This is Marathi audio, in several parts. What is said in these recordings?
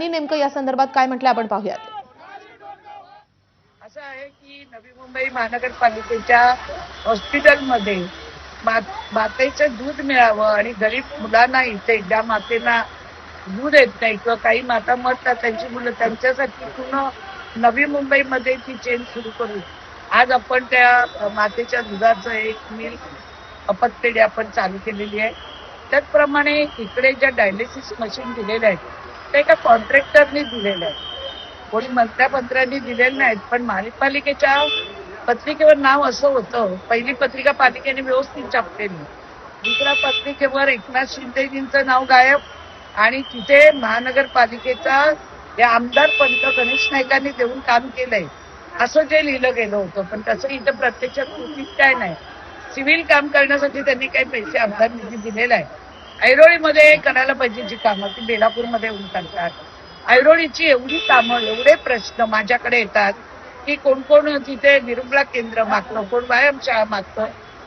त्यांनी नेमकं या संदर्भात काय म्हटलं आपण पाहूयात। असं आहे की नवी मुंबई महानगरपालिकेच्या हॉस्पिटलमध्ये मातेचं दूध मिळावं आणि गरीब मुलांना इथे ज्या मातेला दूध येत नाही किंवा काही माता मरतात त्यांची मुलं त्यांच्यासाठी पूर्ण नवी मुंबईमध्ये ती चेन सुरू करू। आज आपण त्या मातेच्या दुधाचं एक मिल्क अपत्पेढी आपण चालू केलेली आहे। त्याचप्रमाणे इकडे ज्या डायलिसिस मशीन दिलेल्या आहेत त्या एका कॉन्ट्रॅक्टरनी दिलेल्या आहेत, कोणी मंत्र्यांनी दिलेले नाहीत। पण महापालिकेच्या पत्रिकेवर नाव असं होतं, पहिली पत्रिका पालिकेने व्यवस्थित छापलेली, दुसऱ्या पत्रिकेवर एकनाथ शिंदेजींचं नाव गायब आणि तिथे महानगरपालिकेचा या आमदार पंत गणेश नाईकांनी देऊन काम केलंय असं जे लिहिलं गेलं होतं। पण तसं इथं प्रत्यक्षात कृतीत काय नाही। सिव्हिल काम करण्यासाठी त्यांनी काही पैसे आमदार निधी दिलेला आहे। ऐरोळीमध्ये करायला पाहिजे जी कामं ती बेलापूरमध्ये होऊन करतात। ऐरोळीची एवढी कामं, एवढे प्रश्न माझ्याकडे येतात की कोण कोण तिथे निरुंबला केंद्र मागतं, कोण व्यायामशाळा मागतं,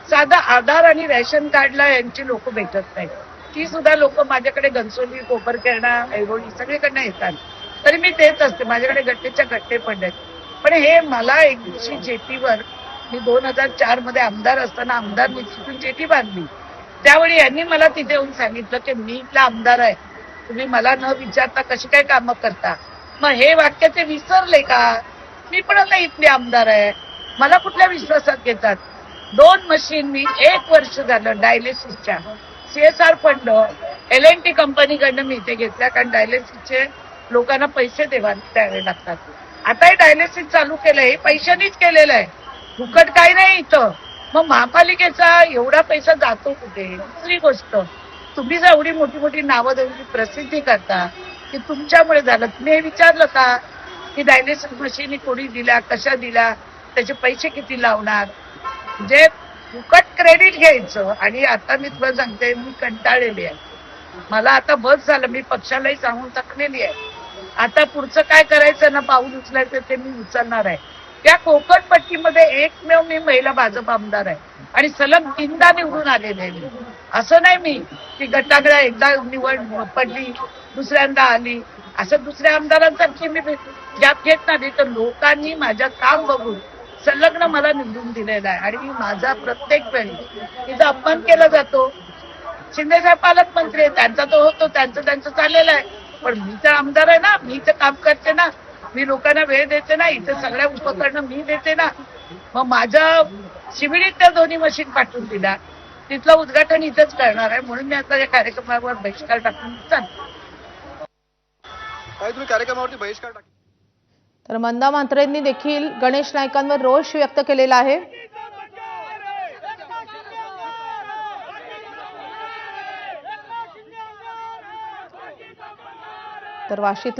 साधा आधार आणि रेशन कार्डला यांची लोक भेटत नाहीत। ती सुद्धा लोक माझ्याकडे घनसोली, कोपरखेरणा, ऐरोळी सगळीकडनं येतात, तरी मी देत असते। माझ्याकडे गट्टेच्या गट्टे पण आहेत। पण हे मला एक दिवशी जेटीवर मी 2004 मध्ये आमदार असताना आमदार निधीतून जेटी बांधली, त्यावेळी यांनी मला तिथे येऊन सांगितलं की मी इथला आमदार आहे, तुम्ही मला न विचारता कशी काय कामं करता। मग हे वाक्य ते विसरले का? मी पण आता इथले आमदार आहे, मला कुठल्या विश्वासात घेतात। 2 मशीन मी 1 वर्ष झालं डायलिसिसच्या CSR फंड LNT कंपनीकडनं मी इथे घेतल्या, कारण डायलिसिसचे लोकांना पैसे द्यावे लागतात। आता हे डायलिसिस चालू केलंय हे पैशानीच केलेलं आहे, फुकट काही नाही इथं। मग महापालिकेचा एवढा पैसा जातो कुठे? दुसरी गोष्ट, तुम्ही जर एवढी मोठी मोठी नावं देऊन प्रसिद्धी करता की तुमच्यामुळे झालं, तुम्ही हे विचारलं का की डायलिसिस मशीन कोणी दिल्या, कशा दिल्या, त्याचे पैसे किती लावणार? म्हणजे फुकट क्रेडिट घ्यायचं। आणि आता मी तुला सांगते, मी कंटाळलेली आहे, मला आता बस झालं, मी पक्षालाही सांगून थकलेली आहे। आता पुढचं काय करायचं ना पाऊल उचलायचं ते मी उचलणार आहे। त्या कोकण पट्टीमध्ये एकमेव मी महिला भाजप आमदार आहे आणि सलग 3दा निवडून आलेले आहे। असं नाही मी की गटाकडे एकदा निवड पडली दुसऱ्यांदा आली, असं दुसऱ्या आमदारांसारखी मी गॅप घेत नाही। तर लोकांनी माझ्या काम बघून संलग्न मला निवडून दिलेला आहे आणि माझा प्रत्येक वेळी तिचा अपमान केला जातो। शिंदेसाहेब पालकमंत्री आहे, त्यांचा तो होतो, त्यांचं चाललेलं आहे, पण मी तर आमदार आहे ना, मी तर काम करते ना, मी लोकांना वेळ देते ना, इथे सगळ्या उपकरणं मी देते ना। मग माझ्या शिबिरीत त्या दोन्ही मशीन पाठवून दिल्या, तिथलं उद्घाटन इथंच करणार आहे, म्हणून मी आता या कार्यक्रमावर बहिष्कार टाकून चालते। तुम्ही कार्यक्रमावरती बहिष्कार टाकला, तर मंदा म्हात्रेंनी देखील गणेश नाईकांवर रोष व्यक्त केलेला आहे। तर वाशीत